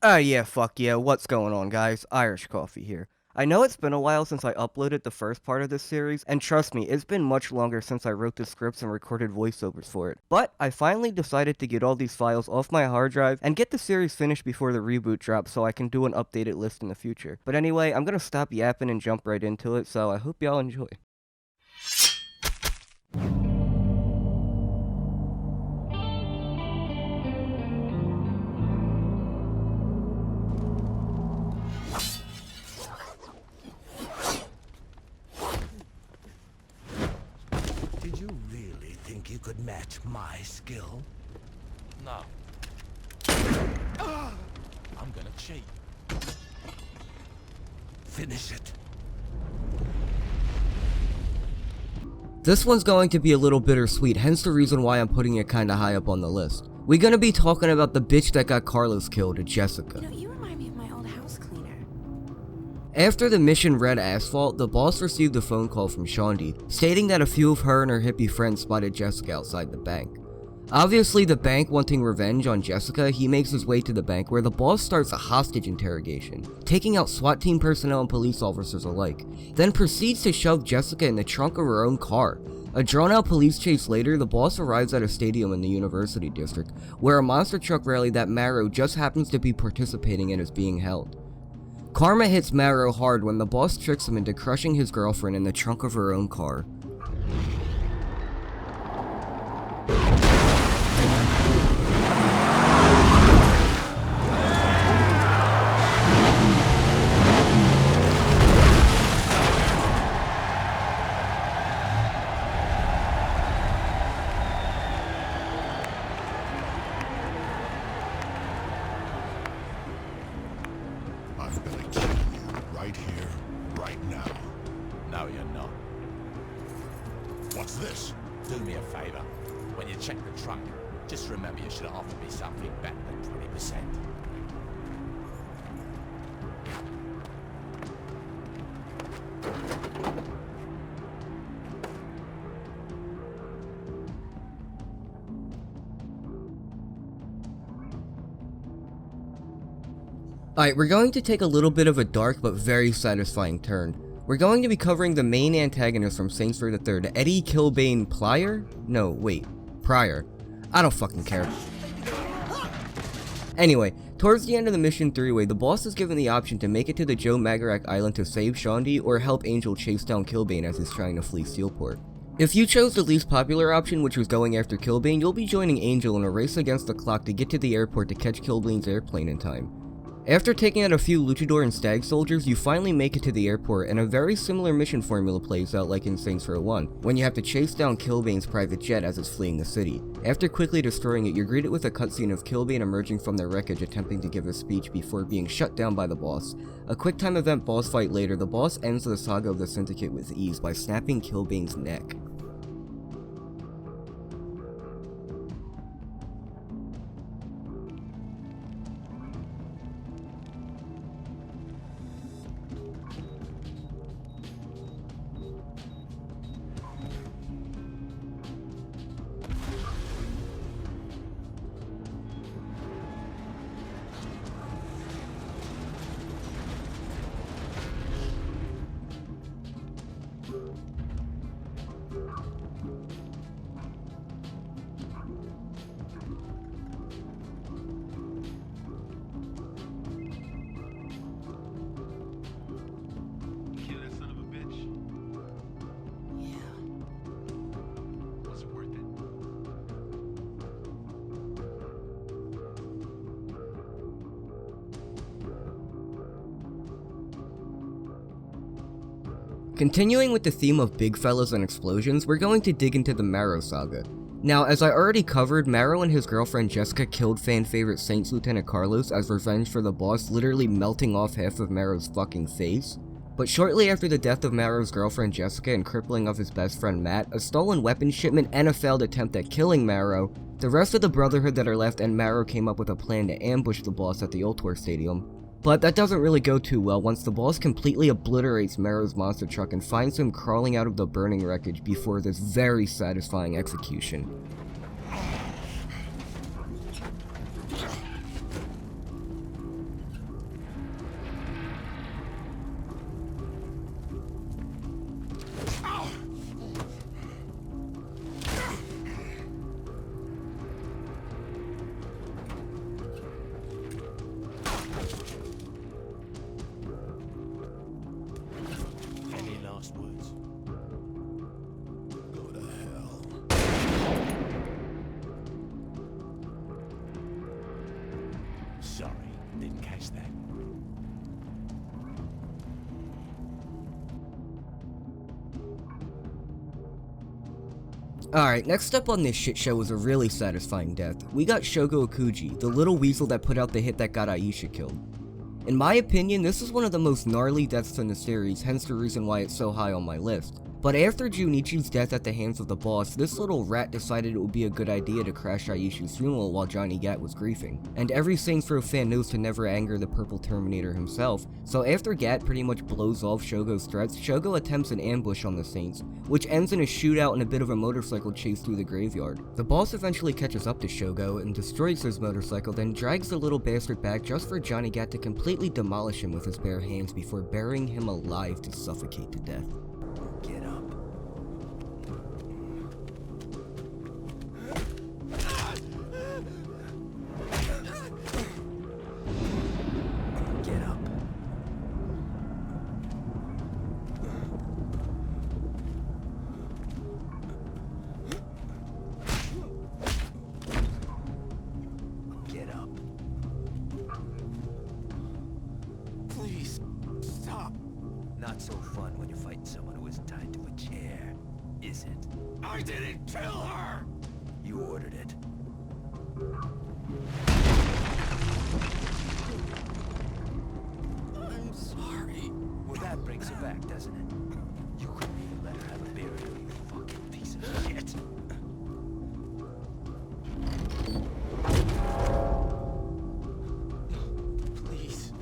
Yeah, fuck yeah, what's going on, guys? Irish Coffee here. I know it's been a while since I uploaded the first part of this series, and trust me, it's been much longer since I wrote the scripts and recorded voiceovers for it. But I finally decided to get all these files off my hard drive and get the series finished before the reboot drops so I can do an updated list in the future. But anyway, I'm gonna stop yapping and jump right into it, so I hope y'all enjoy. Did you really think you could match my skill? No. I'm gonna cheat. Finish it. This one's going to be a little bittersweet, hence the reason why I'm putting it kinda high up on the list. We're gonna be talking about the bitch that got Carlos killed, Jessica. You remind me of my old house cleaner. After the mission Red Asphalt, the boss received a phone call from Shondi, stating that a few of her and her hippie friends spotted Jessica outside the bank. Obviously, the bank wanting revenge on Jessica, he makes his way to the bank where the boss starts a hostage interrogation, taking out SWAT team personnel and police officers alike, then proceeds to shove Jessica in the trunk of her own car. A drawn-out police chase later, the boss arrives at a stadium in the University District, where a monster truck rally that Marrow just happens to be participating in is being held. Karma hits Marrow hard when the boss tricks him into crushing his girlfriend in the trunk of her own car. I'm gonna kill you right here, right now. No, you're not. What's this? Do me a favor. When you check the trunk, just remember you should have offered me something better than 20%. Alright, we're going to take a little bit of a dark but very satisfying turn. We're going to be covering the main antagonist from Saints Row the Third, Eddie Kilbane Pryor? No, wait, Pryor. I don't fucking care. Anyway, towards the end of the mission 3-way, the boss is given the option to make it to the Joe Magarak Island to save Shondi or help Angel chase down Kilbane as he's trying to flee Steelport. If you chose the least popular option, which was going after Kilbane, you'll be joining Angel in a race against the clock to get to the airport to catch Kilbane's airplane in time. After taking out a few Luchador and Stag soldiers, you finally make it to the airport, and a very similar mission formula plays out like in Saints Row 1, when you have to chase down Kilbane's private jet as it's fleeing the city. After quickly destroying it, you're greeted with a cutscene of Kilbane emerging from their wreckage attempting to give a speech before being shut down by the boss. A quick time event boss fight later, the boss ends the saga of the Syndicate with ease by snapping Kilbane's neck. Kill that son of a bitch. Yeah. Was it worth it? Continuing with the theme of big fellas and explosions, we're going to dig into the Marrow saga. Now, as I already covered, Marrow and his girlfriend Jessica killed fan favorite Saints Lieutenant Carlos as revenge for the boss literally melting off half of Marrow's fucking face. But shortly after the death of Marrow's girlfriend Jessica and crippling of his best friend Matt, a stolen weapons shipment, and a failed attempt at killing Marrow, the rest of the Brotherhood that are left and Marrow came up with a plan to ambush the boss at the Ultor Stadium. But that doesn't really go too well once the boss completely obliterates Marrow's monster truck and finds him crawling out of the burning wreckage before this very satisfying execution. last words? Go to hell. Sorry, didn't catch that. Alright, next up on this shit show was a really satisfying death. We got Shogo Okuji, the little weasel that put out the hit that got Aisha killed. In my opinion, this is one of the most gnarly deaths in the series, hence the reason why it's so high on my list. But after Junichi's death at the hands of the boss, this little rat decided it would be a good idea to crash Aisha's funeral while Johnny Gat was grieving. And every Saints Row fan knows to never anger the Purple Terminator himself, so after Gat pretty much blows off Shogo's threats, Shogo attempts an ambush on the Saints, which ends in a shootout and a bit of a motorcycle chase through the graveyard. The boss eventually catches up to Shogo and destroys his motorcycle, then drags the little bastard back just for Johnny Gat to completely demolish him with his bare hands before burying him alive to suffocate to death. Get up. Get up. Get up. Please, stop. Not so fun when you're fighting someone who is tied to a chair, is it? I didn't kill her! You ordered it. I'm sorry. Well, that brings her back, doesn't it? You couldn't even let her have a burial, you fucking piece of shit. Please.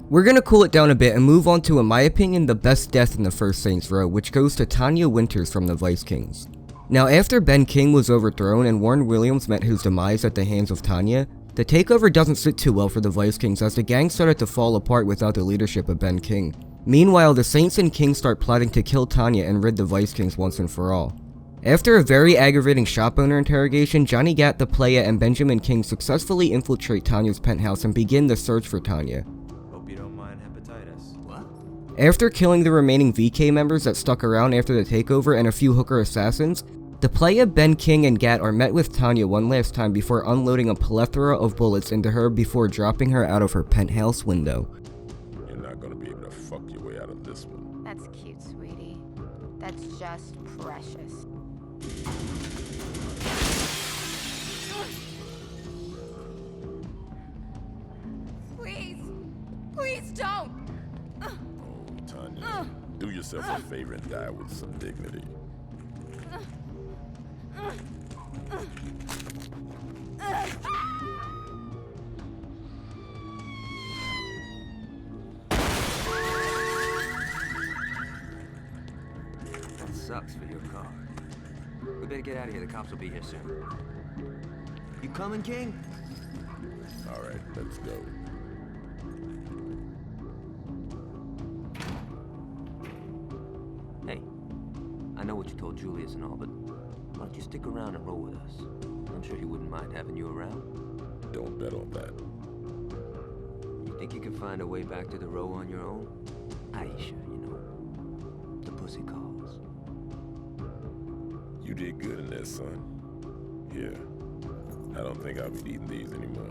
We're gonna cool it down a bit and move on to, in my opinion, the best death in the first Saints Row, which goes to Tanya Winters from the Vice Kings. Now, after Ben King was overthrown and Warren Williams met his demise at the hands of Tanya, the takeover doesn't sit too well for the Vice Kings as the gang started to fall apart without the leadership of Ben King. Meanwhile, the Saints and King start plotting to kill Tanya and rid the Vice Kings once and for all. After a very aggravating shop owner interrogation, Johnny Gat, the Playa, and Benjamin King successfully infiltrate Tanya's penthouse and begin the search for Tanya. Hope you don't mind hepatitis. What? After killing the remaining VK members that stuck around after the takeover and a few hooker assassins, the Playa, Ben King, and Gat are met with Tanya one last time before unloading a plethora of bullets into her before dropping her out of her penthouse window. You're not gonna be able to fuck your way out of this one. That's cute, sweetie. That's just precious. Please! Please don't! Oh, Tanya, do yourself a favor and die with some dignity. That sucks for your car. We better get out of here. The cops will be here soon. You coming, King? All right, let's go. Hey, I know what you told Julius and all, but why don't you stick around and roll with us? I'm sure he wouldn't mind having you around. Don't bet on that. You think you can find a way back to the row on your own? Aisha, you know, the pussy calls. You did good in there, son. Here, I don't think I'll be eating these anymore.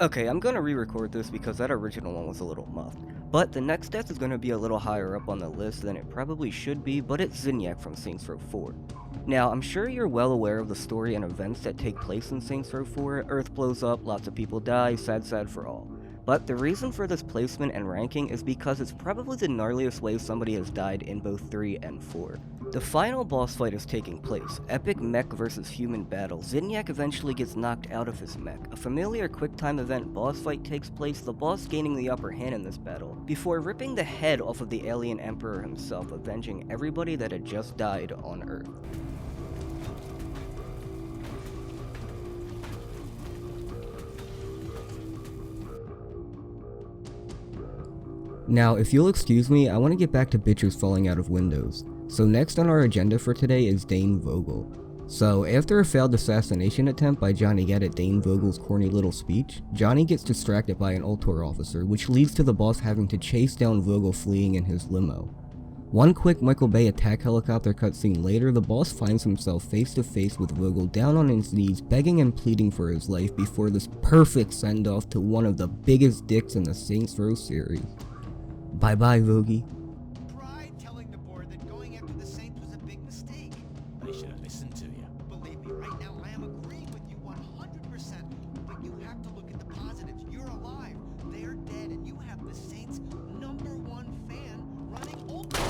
Okay, I'm gonna re-record this because that original one was a little muffed. But the next death is gonna be a little higher up on the list than it probably should be, but it's Zinyak from Saints Row 4. Now, I'm sure you're well aware of the story and events that take place in Saints Row 4. Earth blows up, lots of people die, sad for all. But the reason for this placement and ranking is because it's probably the gnarliest way somebody has died in both 3 and 4. The final boss fight is taking place, epic mech versus human battle. Zinyak eventually gets knocked out of his mech. A familiar quick-time event boss fight takes place, the boss gaining the upper hand in this battle, before ripping the head off of the alien emperor himself, avenging everybody that had just died on Earth. Now, if you'll excuse me, I want to get back to bitches falling out of windows. So next on our agenda for today is Dane Vogel. So, after a failed assassination attempt by Johnny Gat at Dane Vogel's corny little speech, Johnny gets distracted by an Ultor officer, which leads to the boss having to chase down Vogel fleeing in his limo. One quick Michael Bay attack helicopter cutscene later, the boss finds himself face to face with Vogel down on his knees, begging and pleading for his life before this perfect send-off to one of the biggest dicks in the Saints Row series. Bye bye, Vogie. Tried telling the board that going after the Saints was a big mistake. They should have listened to you. Believe me, right now I am agreeing with you 100%. But you have to look at the positives. You're alive. They're dead, and you have the Saints' #1 fan running Ultra.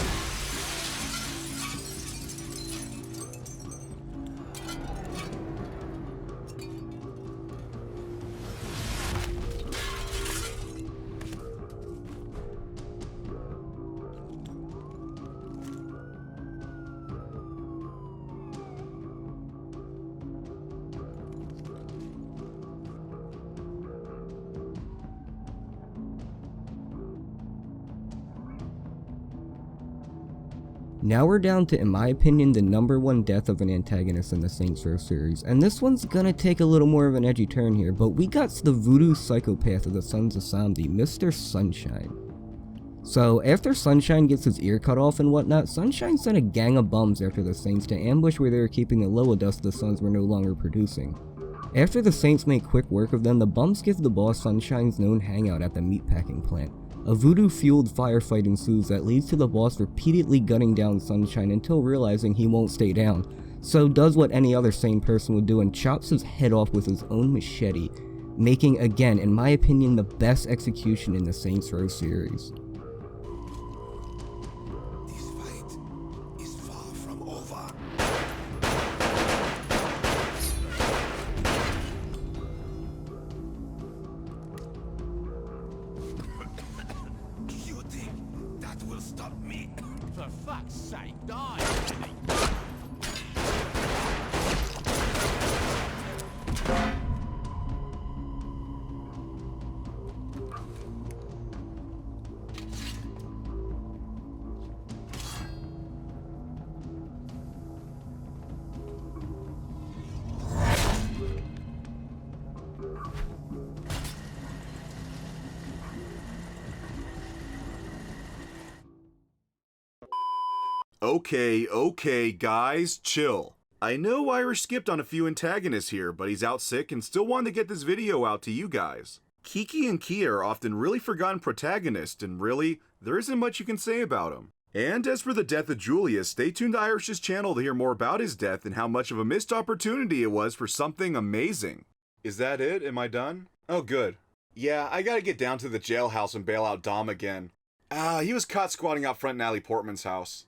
Now we're down to, in my opinion, the #1 death of an antagonist in the Saints Row series, and this one's gonna take a little more of an edgy turn here, but we got the voodoo psychopath of the Sons of Samdi, Mr. Sunshine. So, after Sunshine gets his ear cut off and whatnot, Sunshine sent a gang of bums after the Saints to ambush where they were keeping the Loa dust the Sons were no longer producing. After the Saints make quick work of them, the bums give the boss Sunshine's known hangout at the meatpacking plant. A voodoo-fueled firefight ensues that leads to the boss repeatedly gunning down Sunshine until realizing he won't stay down, so does what any other sane person would do and chops his head off with his own machete, making, again, in my opinion, the best execution in the Saints Row series. This fight is far from over. You think that will stop me? For fuck's sake, die! Okay, guys, chill. I know Irish skipped on a few antagonists here, but he's out sick and still wanted to get this video out to you guys. Kiki and Kia are often really forgotten protagonists, and really, there isn't much you can say about them. And as for the death of Julius, stay tuned to Irish's channel to hear more about his death and how much of a missed opportunity it was for something amazing. Is that it? Am I done? Oh, good. Yeah, I gotta get down to the jailhouse and bail out Dom again. He was caught squatting out front Natalie Portman's house.